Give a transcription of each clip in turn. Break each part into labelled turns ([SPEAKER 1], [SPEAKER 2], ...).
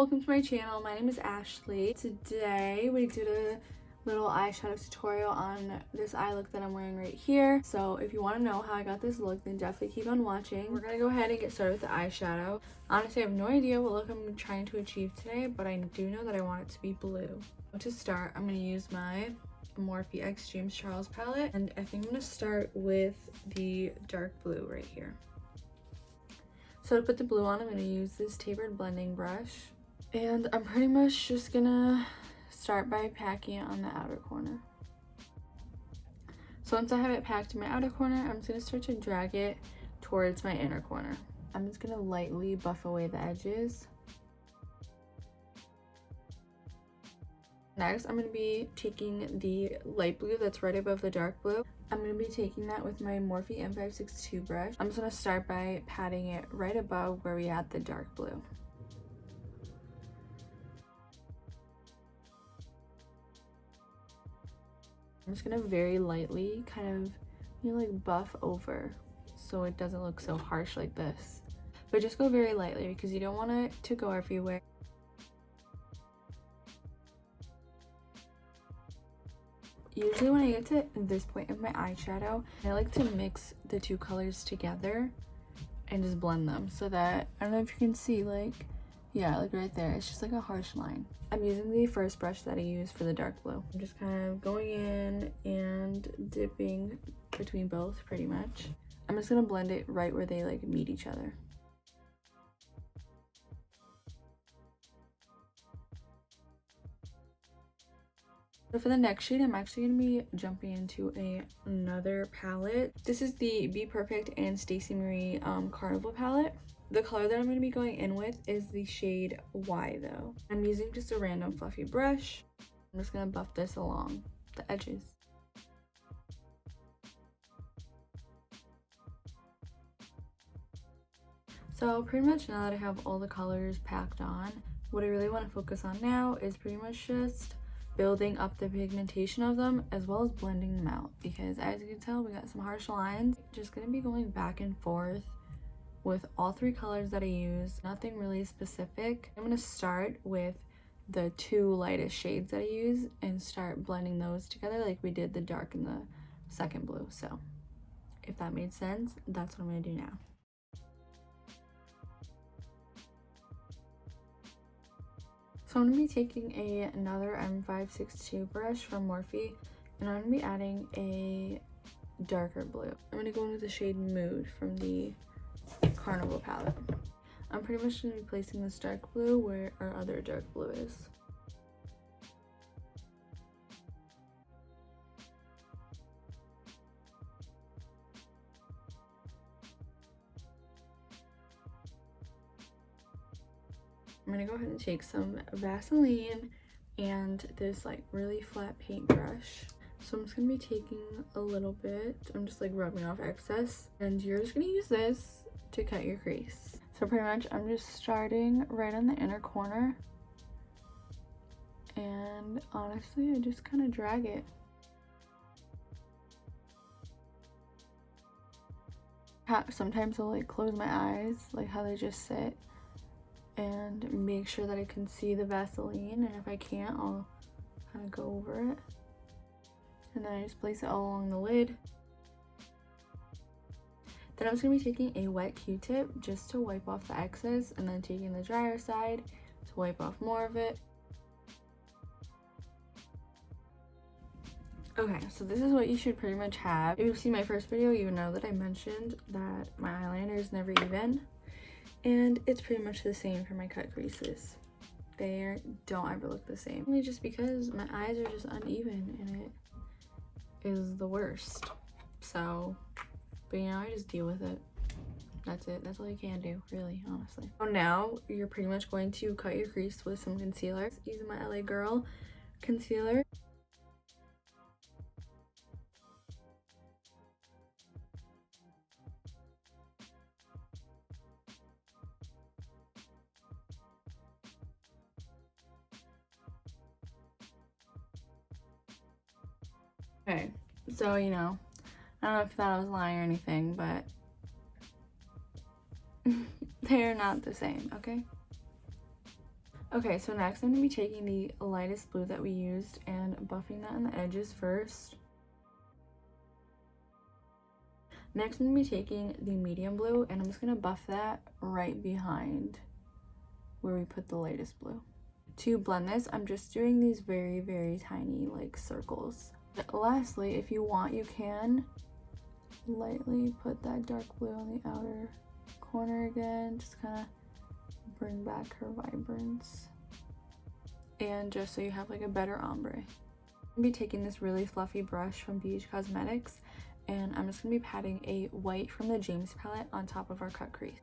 [SPEAKER 1] welcome to my channel. My name is Ashley. Today we did a little eyeshadow tutorial on this eye look that I'm wearing right here. So if you want to know how I got this look, then definitely keep on watching. We're gonna go ahead and get started with the eyeshadow. Honestly, I have no idea what look I'm trying to achieve today, but I do know that I want it to be blue. To start, I'm gonna use my Morphe X James Charles palette, and I think I'm gonna start with the dark blue right here. So to put the blue on, I'm going to use this tapered blending brush, and I'm pretty much just going to start by packing it on the outer corner. So once I have it packed in my outer corner, I'm just going to start to drag it towards my inner corner. I'm just going to lightly buff away the edges. Next, I'm going to be taking the light blue that's right above the dark blue. I'm going to be taking that with my Morphe M562 brush. I'm just going to start by patting it right above where we had the dark blue. I'm just going to very lightly kind of, like buff over so it doesn't look so harsh like this. But just go very lightly because you don't want it to go everywhere. Usually when I get to this point of my eyeshadow, I like to mix the two colors together and just blend them so that, I don't know if you can see, like, yeah, like right there, it's just like a harsh line. I'm using the first brush that I use for the dark blue. I'm just kind of going in and dipping between both pretty much. I'm just gonna blend it right where they like meet each other. So for the next shade, I'm actually going to be jumping into another palette. This is the Bperfect and Stacey Marie Carnival palette. The color that I'm going to be going in with is the shade Y though. I'm using just a random fluffy brush. I'm just going to buff this along the edges. So pretty much now that I have all the colors packed on, what I really want to focus on now is pretty much just building up the pigmentation of them as well as blending them out, because as you can tell we got some harsh lines. Just gonna be going back and forth with all three colors that I use, nothing really specific. I'm gonna start with the two lightest shades that I use and start blending those together like we did the dark and the second blue. So if that made sense, that's what I'm gonna do now. So I'm going to be taking another M562 brush from Morphe, and I'm going to be adding a darker blue. I'm going to go in with the shade Mood from the Carnival palette. I'm pretty much going to be placing this dark blue where our other dark blue is. I'm gonna go ahead and take some Vaseline and this like really flat paintbrush. So I'm just gonna be taking a little bit. I'm just like rubbing off excess, and you're just gonna use this to cut your crease. So pretty much I'm just starting right on the inner corner, and honestly I just kind of drag it. Sometimes I'll like close my eyes, like how they just sit, and make sure that I can see the Vaseline, and if I can't, I'll kind of go over it, and then I just place it all along the lid. Then I'm just going to be taking a wet Q-tip just to wipe off the excess, and then taking the drier side to wipe off more of it. Okay, so this is what you should pretty much have. If you've seen my first video, you know that I mentioned that my eyeliner is never even. And it's pretty much the same for my cut creases. They don't ever look the same. Only just because my eyes are just uneven and it is the worst. So, but you know, I just deal with it. That's it. That's all you can do, really, honestly. So now you're pretty much going to cut your crease with some concealer. Using my LA Girl concealer. Okay, so you know, I don't know if you thought I was lying or anything, but they are not the same, okay? Okay, so next I'm going to be taking the lightest blue that we used and buffing that on the edges first. Next I'm going to be taking the medium blue and I'm just going to buff that right behind where we put the lightest blue. To blend this, I'm just doing these very, very tiny like circles. Lastly, if you want, you can lightly put that dark blue on the outer corner again, just kind of bring back her vibrance. And just so you have like a better ombre. I'm gonna be taking this really fluffy brush from BH Cosmetics and I'm just gonna be patting a white from the James palette on top of our cut crease.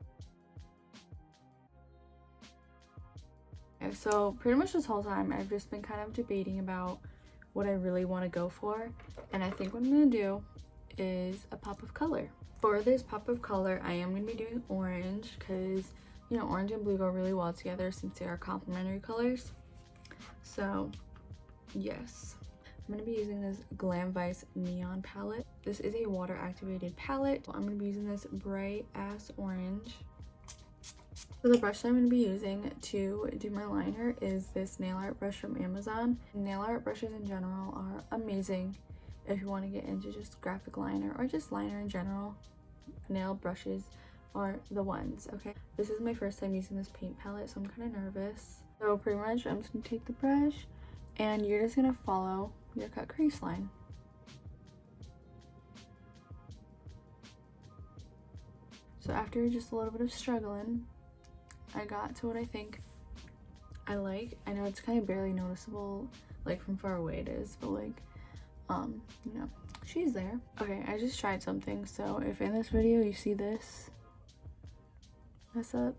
[SPEAKER 1] Okay, so pretty much this whole time I've just been kind of debating about what I really want to go for, and I think what I'm gonna do is a pop of color. For this pop of color, I am gonna be doing orange because, you know, orange and blue go really well together since they are complementary colors. So yes, I'm gonna be using this Glam Vice Neon palette. This is a water activated palette. So I'm gonna be using this bright ass orange. So the brush that I'm going to be using to do my liner is this nail art brush from Amazon. Nail art brushes in general are amazing if you want to get into just graphic liner or just liner in general. Nail brushes are the ones, okay? This is my first time using this paint palette, so I'm kind of nervous. So pretty much I'm just going to take the brush and you're just going to follow your cut crease line. So after just a little bit of struggling, I got to what I think I like. I know it's kind of barely noticeable, like from far away it is, but like, you know, she's there. Okay, I just tried something, so if in this video you see this mess up,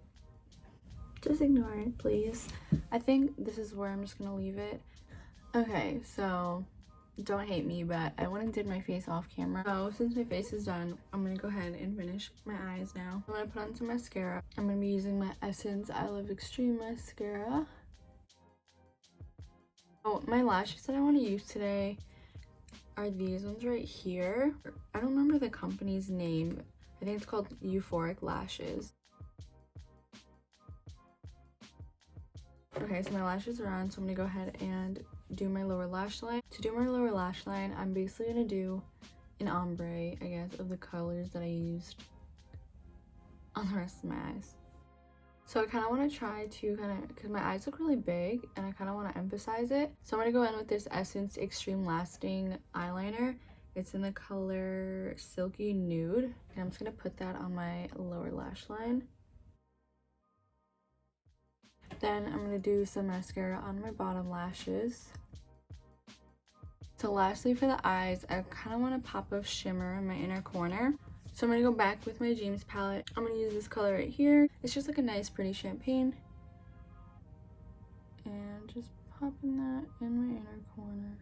[SPEAKER 1] just ignore it, please. I think this is where I'm just gonna leave it. Okay, so don't hate me, but I went and did my face off camera. So since my face is done, I'm gonna go ahead and finish my eyes now. I'm gonna put on some mascara. I'm gonna be using my Essence I Love Extreme mascara. Oh, my lashes that I want to use today are these ones right here. I don't remember the company's name. I think it's called Euphoric lashes. Okay, so my lashes are on, so I'm gonna go ahead and do my lower lash line. To do my lower lash line, I'm basically gonna do an ombre, I guess, of the colors that I used on the rest of my eyes. So I kind of want to try to because my eyes look really big and I kind of want to emphasize it. So I'm going to go in with this Essence Extreme Lasting eyeliner. It's in the color Silky Nude. And I'm just going to put that on my lower lash line. Then I'm going to do some mascara on my bottom lashes. So lastly for the eyes, I kind of want a pop of shimmer in my inner corner. So I'm going to go back with my James palette. I'm going to use this color right here. It's just like a nice pretty champagne. And just popping that in my inner corner.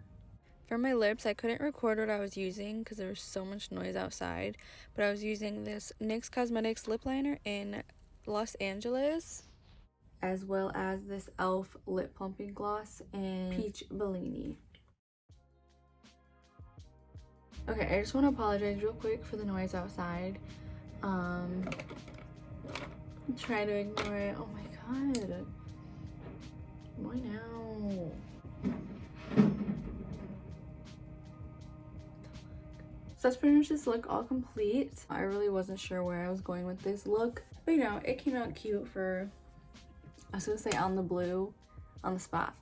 [SPEAKER 1] For my lips, I couldn't record what I was using because there was so much noise outside. But I was using this NYX Cosmetics lip liner in Los Angeles, as well as this e.l.f. lip plumping gloss in Peach Bellini. Okay, I just want to apologize real quick for the noise outside. Try to ignore it. Oh my god. Why now? So that's pretty much this look all complete. I really wasn't sure where I was going with this look, but you know, it came out cute for, I was gonna say on the blue, on the spot.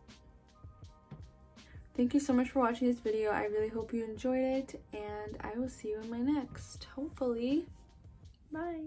[SPEAKER 1] Thank you so much for watching this video. I really hope you enjoyed it, and I will see you in my next, hopefully. Bye.